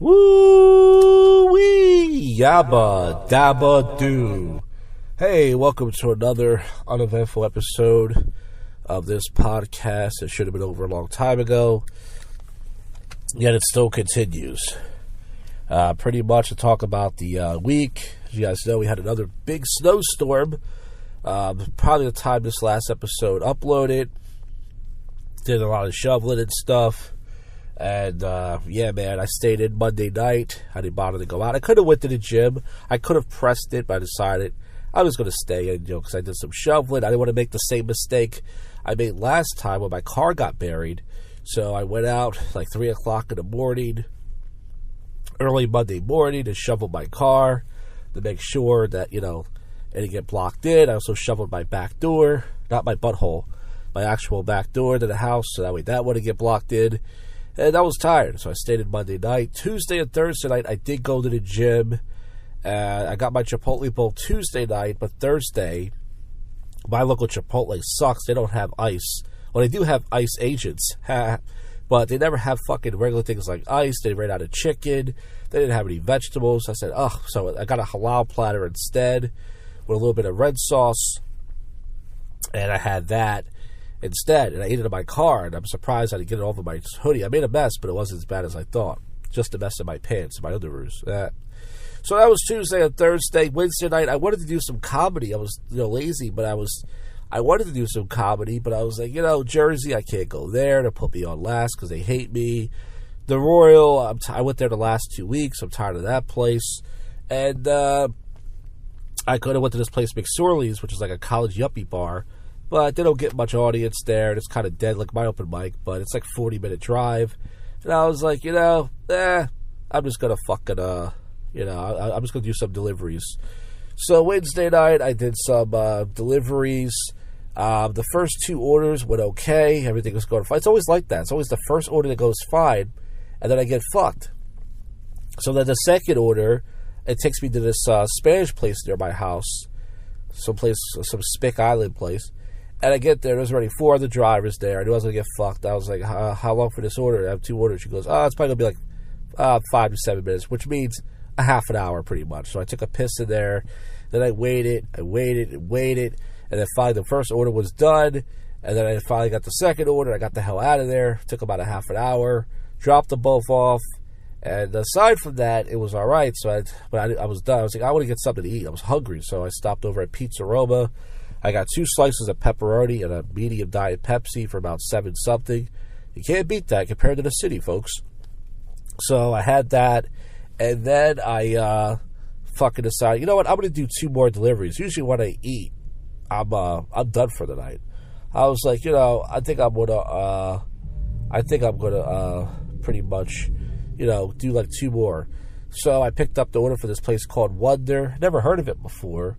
Woo wee yabba dabba doo. Hey, welcome to another uneventful episode of this podcast. It should have been over a long time ago, yet it still continues. Pretty much to talk about the week. As you guys know, we had another big snowstorm. Probably the time this last episode uploaded. Did a lot of shoveling and stuff. And, yeah, man, I stayed in Monday night. I didn't bother to go out. I could have went to the gym. I could have pressed it, but I decided I was going to stay in, because I did some shoveling. I didn't want to make the same mistake I made last time when my car got buried. So I went out like 3 o'clock in the morning, early Monday morning, to shovel my car to make sure that, it didn't get blocked in. I also shoveled my back door, not my butthole, my actual back door to the house, so that way that wouldn't get blocked in. And I was tired, so I stayed in Monday night. Tuesday and Thursday night, I did go to the gym. I got my Chipotle bowl Tuesday night, but Thursday, my local Chipotle sucks. They don't have ice. Well, they do have ice agents, but they never have fucking regular things like ice. They ran out of chicken. They didn't have any vegetables. I said, so I got a halal platter instead with a little bit of red sauce, and I had that instead, and I ate it in my car, and I'm surprised I didn't get it over my hoodie. I made a mess, but it wasn't as bad as I thought. Just a mess in my pants, my underoos. So that was Tuesday and Thursday. Wednesday night, I wanted to do some comedy. I was, lazy, but I wanted to do some comedy, but I was like, Jersey, I can't go there. They'll put me on last because they hate me. The Royal, I went there the last 2 weeks. I'm tired of that place. And I could have went to this place, McSorley's, which is like a college yuppie bar. But they don't get much audience there. It's kind of dead, like my open mic, but it's like 40-minute drive. And I was like, I'm just going to fucking, I'm just going to do some deliveries. So Wednesday night, I did some deliveries. The first 2 orders went okay. Everything was going fine. It's always like that. It's always the first order that goes fine, and then I get fucked. So then the second order, it takes me to this Spanish place near my house. Some Spick Island place. And I get there, there's already 4 other drivers there. I knew I was going to get fucked. I was like, how long for this order? I have 2 orders. She goes, it's probably going to be like 5 to 7 minutes, which means a half an hour pretty much. So I took a piss in there. Then I waited. And then finally the first order was done. And then I finally got the second order. I got the hell out of there. Took about a half an hour. Dropped them both off. And aside from that, it was all right. So I was done. I was like, I want to get something to eat. I was hungry. So I stopped over at Pizza Roma. I got 2 slices of pepperoni and a medium diet Pepsi for about $7-something. You can't beat that compared to the city, folks. So I had that, and then I fucking decided, you know what? I'm going to do 2 more deliveries. Usually when I eat, I'm done for the night. I was like, I think I'm gonna pretty much, do like 2 more. So I picked up the order for this place called Wonder. Never heard of it before.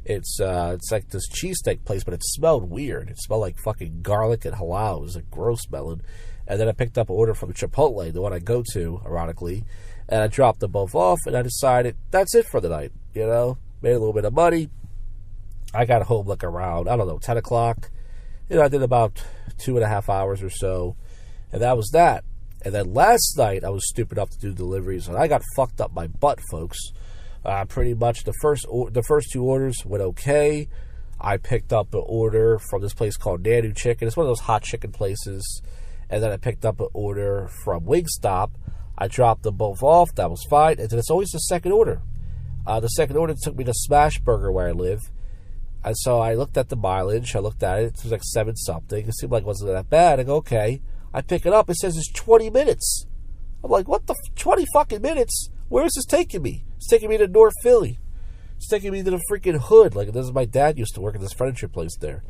It's like this cheesesteak place, but it smelled weird. It smelled like fucking garlic and halal. It was like gross smelling. And then I picked up an order from Chipotle, the one I go to, ironically, and I dropped them both off, and I decided that's it for the night, Made a little bit of money. I got home like around, 10 o'clock. I did about 2.5 hours or so, and that was that. And then last night, I was stupid enough to do deliveries, and I got fucked up my butt, folks. Pretty much the first 2 orders went okay. I picked up an order from this place called Nanu Chicken. It's one of those hot chicken places. And then I picked up an order from Wingstop. I dropped them both off. That was fine. And then it's always the second order. The second order took me to Smash Burger where I live. And so I looked at the mileage. I looked at it. It was like 7-something. It seemed like it wasn't that bad. I go, okay. I pick it up. It says it's 20 minutes. I'm like, what the 20 fucking minutes? Where is this taking me? It's taking me to North Philly. It's taking me to the freaking hood. Like, this is my dad used to work at this furniture place there.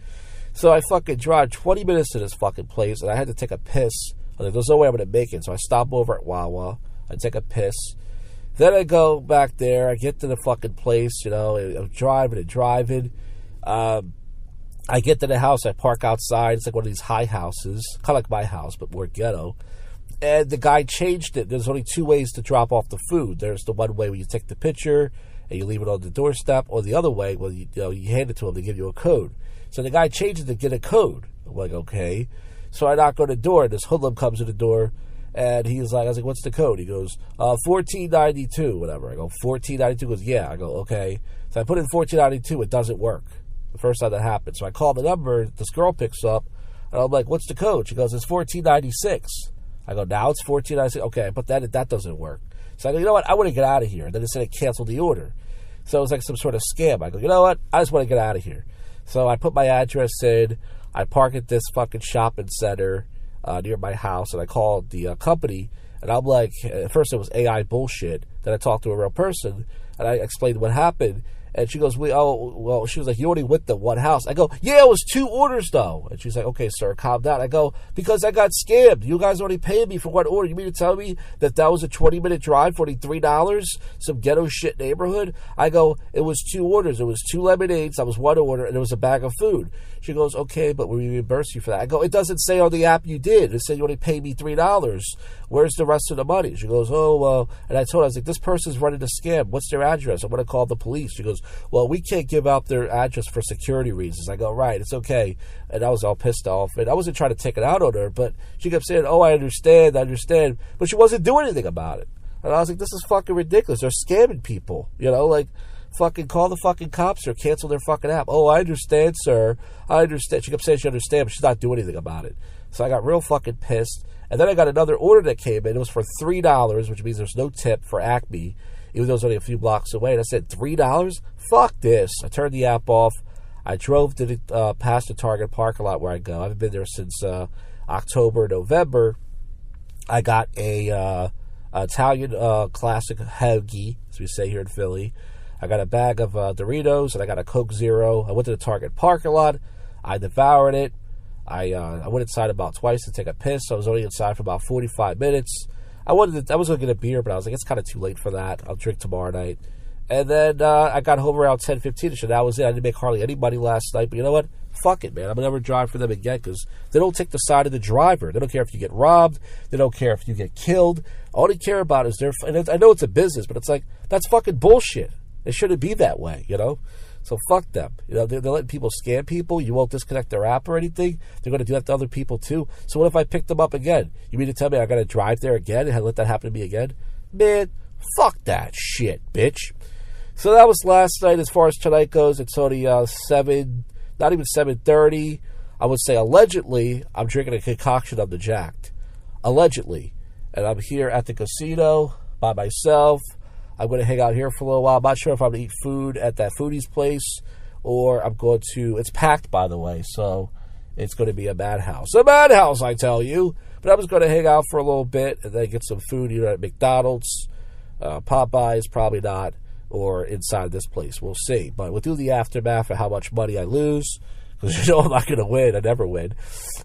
So I fucking drive 20 minutes to this fucking place, and I had to take a piss. I was like, there's no way I'm going to make it. So I stop over at Wawa. I take a piss. Then I go back there. I get to the fucking place, I'm driving. I get to the house. I park outside. It's like one of these high houses. Kind of like my house, but more ghetto. And the guy changed it. There's only 2 ways to drop off the food. There's the one way where you take the picture and you leave it on the doorstep, or the other way, well, you hand it to them, they give you a code. So the guy changed it to get a code. I'm like, okay. So I knock on the door, and this hoodlum comes to the door, And I was like, what's the code? He goes, 1492, whatever. I go, 1492? He goes, yeah. I go, okay. So I put in 1492. It doesn't work. The first time that happened. So I call the number. This girl picks up. And I'm like, what's the code? She goes, it's 1496. I go, now it's 1496. Okay, but that doesn't work. So I go, you know what? I want to get out of here. And then it said it canceled the order. So it was like some sort of scam. I go, you know what? I just want to get out of here. So I put my address in. I park at this fucking shopping center near my house, and I called the company, and I'm like, at first it was AI bullshit. Then I talked to a real person, and I explained what happened, and she goes, she was like, you only went to one house. I go, yeah, it was 2 orders, though. And she's like, okay, sir, calm down. I go, because I got scammed. You guys only paid me for 1 order. You mean to tell me that was a 20-minute drive for only $3? Some ghetto shit neighborhood? I go, it was 2 orders. It was 2 lemonades. That was 1 order, and it was a bag of food. She goes, okay, but we reimburse you for that. I go, it doesn't say on the app you did. It said you only paid me $3. Where's the rest of the money? She goes, oh, well. And I told her, I was like, this person's running a scam. What's their address? I'm going to call the police. She goes, well, we can't give out their address for security reasons. I go, right, it's okay. And I was all pissed off. And I wasn't trying to take it out on her, but she kept saying, oh, I understand. But she wasn't doing anything about it. And I was like, this is fucking ridiculous. They're scamming people, like, fucking call the fucking cops or cancel their fucking app. Oh, I understand, sir. I understand. She kept saying she understands, but she's not doing anything about it. So I got real fucking pissed. And then I got another order that came in. It was for $3, which means there's no tip for Acme, even though it was only a few blocks away. And I said, $3? Fuck this. I turned the app off. I drove to the past the Target parking lot where I go. I haven't been there since October, November. I got a Italian classic hoagie, as we say here in Philly. I got a bag of Doritos, and I got a Coke Zero. I went to the Target parking lot. I devoured it. I went inside about twice to take a piss. I was only inside for about 45 minutes. I was going to get a beer, but I was like, it's kind of too late for that. I'll drink tomorrow night. And then I got home around 10:15, so that was it. I didn't make hardly any money last night, but you know what? Fuck it, man. I'm going to never drive for them again because they don't take the side of the driver. They don't care if you get robbed. They don't care if you get killed. All they care about is and I know it's a business, but it's like, that's fucking bullshit. It shouldn't be that way, So fuck them. They're letting people scam people. You won't disconnect their app or anything. They're going to do that to other people too. So what if I pick them up again? You mean to tell me I got to drive there again and let that happen to me again? Man, fuck that shit, bitch. So that was last night. As far as tonight goes, it's only 7, not even 7:30. I would say allegedly I'm drinking a concoction of the Jacked. Allegedly. And I'm here at the casino by myself. I'm going to hang out here for a little while. I'm not sure if I'm going to eat food at that foodie's place or I'm going to... It's packed, by the way, so it's going to be a madhouse. A madhouse, I tell you. But I'm just going to hang out for a little bit and then get some food at McDonald's, Popeyes, probably not, or inside this place. We'll see. But we'll do the aftermath of how much money I lose because I'm not going to win. I never win.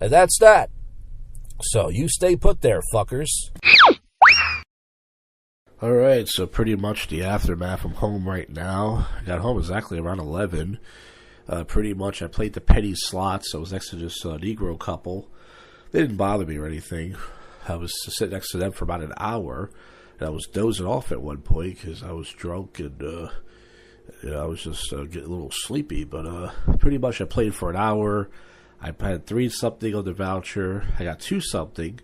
And that's that. So you stay put there, fuckers. Alright, so pretty much the aftermath. I'm home right now. I got home exactly around 11. Pretty much I played the penny slots. I was next to this Negro couple. They didn't bother me or anything. I was sitting next to them for about an hour. And I was dozing off at one point because I was drunk and I was just getting a little sleepy. But pretty much I played for an hour. I had 3-something on the voucher. I got 2-something.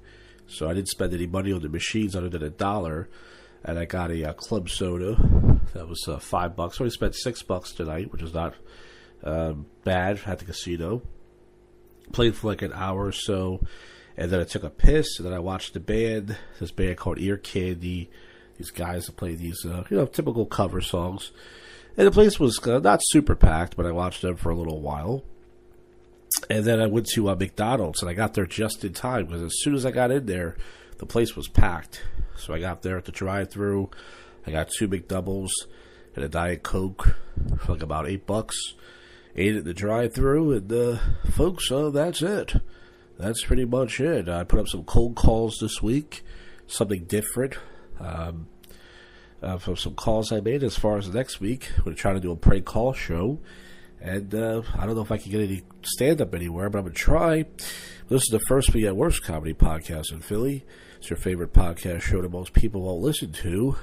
So I didn't spend any money on the machines other than $1. And I got a club soda. That was $5. So I spent $6 tonight, which is not bad at the casino. Played for like an hour or so. And then I took a piss. And then I watched the band. This band called Ear Candy. These guys that play these, typical cover songs. And the place was not super packed, but I watched them for a little while. And then I went to McDonald's. And I got there just in time. Because as soon as I got in there, the place was packed. So I got there at the drive-thru. I got 2 McDoubles and a Diet Coke for like about $8. Ate at the drive-thru, and folks, that's it. That's pretty much it. I put up some cold calls this week, something different. From some calls I made as far as next week. I'm going to try to do a prank call show. And I don't know if I can get any stand-up anywhere, but I'm going to try. This is the first We Get Worse comedy podcast in Philly. It's your favorite podcast show that most people won't listen to.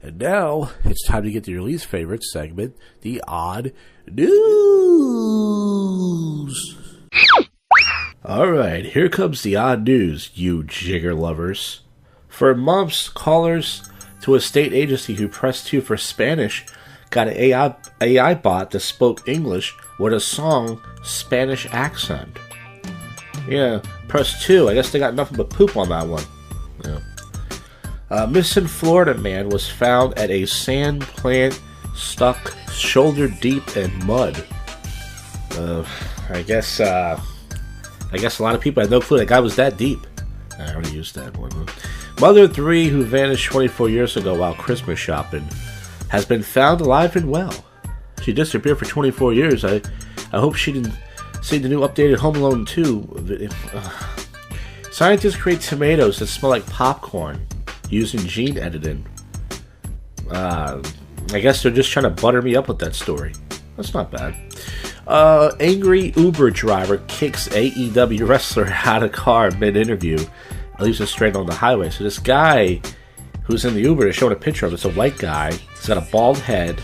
And now, it's time to get to your least favorite segment, the Odd News. Alright, here comes the Odd News, you jigger lovers. For months, callers to a state agency who pressed 2 for Spanish got an AI bot that spoke English with a song Spanish accent. Yeah, press 2. I guess they got nothing but poop on that one. Yeah. Missing Florida man was found at a sand plant stuck shoulder deep in mud. I guess a lot of people had no clue that guy was that deep. I already used that one. Mother of 3 who vanished 24 years ago while Christmas shopping has been found alive and well. She disappeared for 24 years. I hope she didn't see the new updated Home Alone 2. Scientists create tomatoes that smell like popcorn using gene editing. I guess they're just trying to butter me up with that story. That's not bad. Angry Uber driver kicks AEW wrestler out of car mid-interview and leaves him straight on the highway. So this guy who's in the Uber, they're showing a picture of. It's a white guy. He's got a bald head.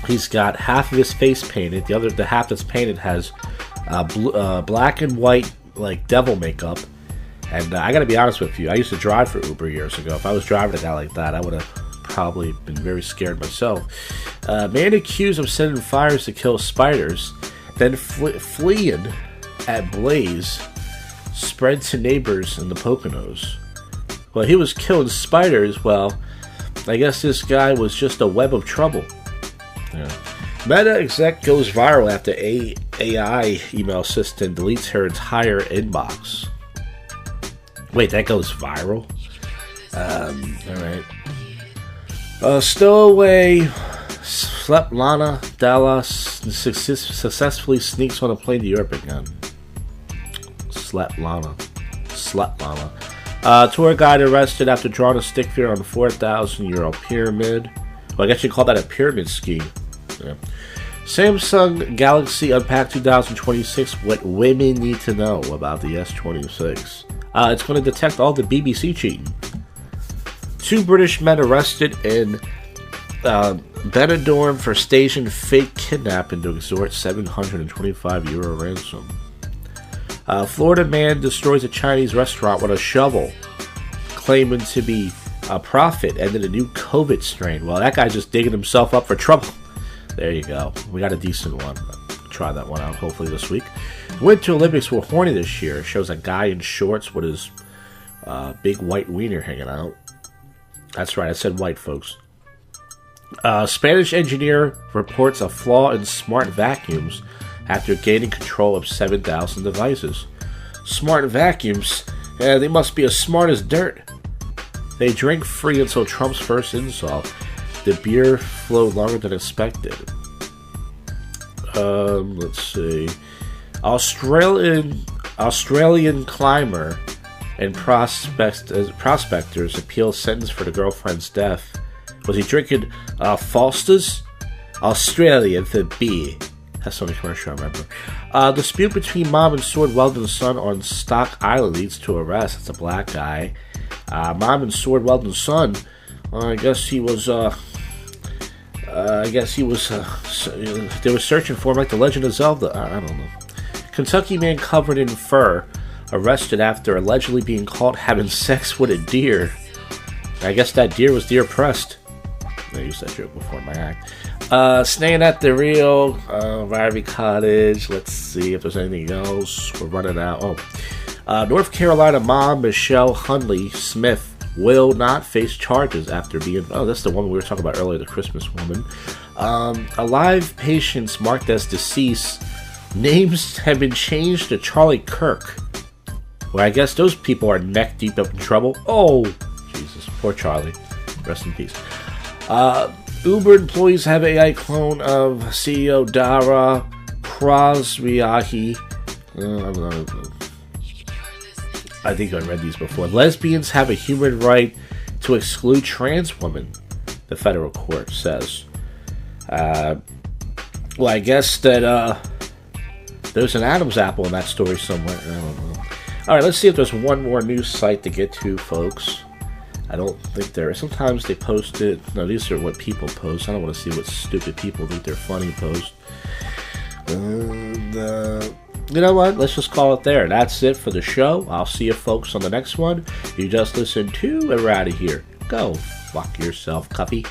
He's got half of his face painted. The half that's painted has black and white like devil makeup. And I gotta be honest with you, I used to drive for Uber years ago. If I was driving a guy like that, I would have probably been very scared myself. Man accused of setting fires to kill spiders, then fleeing at blaze, spread to neighbors in the Poconos. Well, he was killing spiders. Well, I guess this guy was just a web of trouble. Yeah. Meta exec goes viral after AI email assistant deletes her entire inbox. Wait, that goes viral? Alright. Stowaway Svetlana Dallas successfully sneaks on a plane to Europe again. Svetlana. Tour guide arrested after drawing a stick figure on the 4,000 euro pyramid. Well, I guess you call that a pyramid scheme. Yeah. Samsung Galaxy Unpacked 2026. What women need to know about the S26. It's going to detect all the BBC cheating. 2 British men arrested in Benidorm for staging fake kidnapping to extort €725 ransom. Florida man destroys a Chinese restaurant with a shovel, claiming to be a prophet, and then a new COVID strain. Well, that guy's just digging himself up for trouble. There you go. We got a decent one. Try that one out hopefully this week. Winter Olympics were horny this year. Shows a guy in shorts with his big white wiener hanging out. That's right, I said white, folks. Spanish engineer reports a flaw in smart vacuums after gaining control of 7,000 devices. Smart vacuums? They must be as smart as dirt. They drink free until Trump's first install. The beer flowed longer than expected. Let's see. Australian climber and prospectors appeal sentence for the girlfriend's death. Was he drinking Foster's? Australian for beer. That's the only commercial I remember. Dispute between mom and sword welding son on Stock Island leads to arrest. It's a black guy. Mom and sword welding son. I guess he was. They were searching for him like the Legend of Zelda. I don't know. Kentucky man covered in fur arrested after allegedly being caught having sex with a deer. I guess that deer was deer pressed. I used that joke before in my act. Staying at the Rio Rivey Cottage. Let's see if there's anything else. We're running out. North Carolina mom Michelle Hunley Smith will not face charges after being... Oh, that's the woman we were talking about earlier, the Christmas woman. Alive patients marked as deceased. Names have been changed to Charlie Kirk. Well, I guess those people are neck deep up in trouble. Oh, Jesus. Poor Charlie. Rest in peace. Uber employees have AI clone of CEO Dara Khosrowshahi. I think I read these before. Lesbians have a human right to exclude trans women, the federal court says. Well, I guess that there's an Adam's apple in that story somewhere. I don't know. Alright, let's see if there's one more news site to get to, folks. I don't think there is. Sometimes they post it. No, these are what people post. I don't want to see what stupid people think they're funny post. you know what? Let's just call it there. That's it for the show. I'll see you folks on the next one. You just listened to, and we're out of here. Go fuck yourself, Cuffy.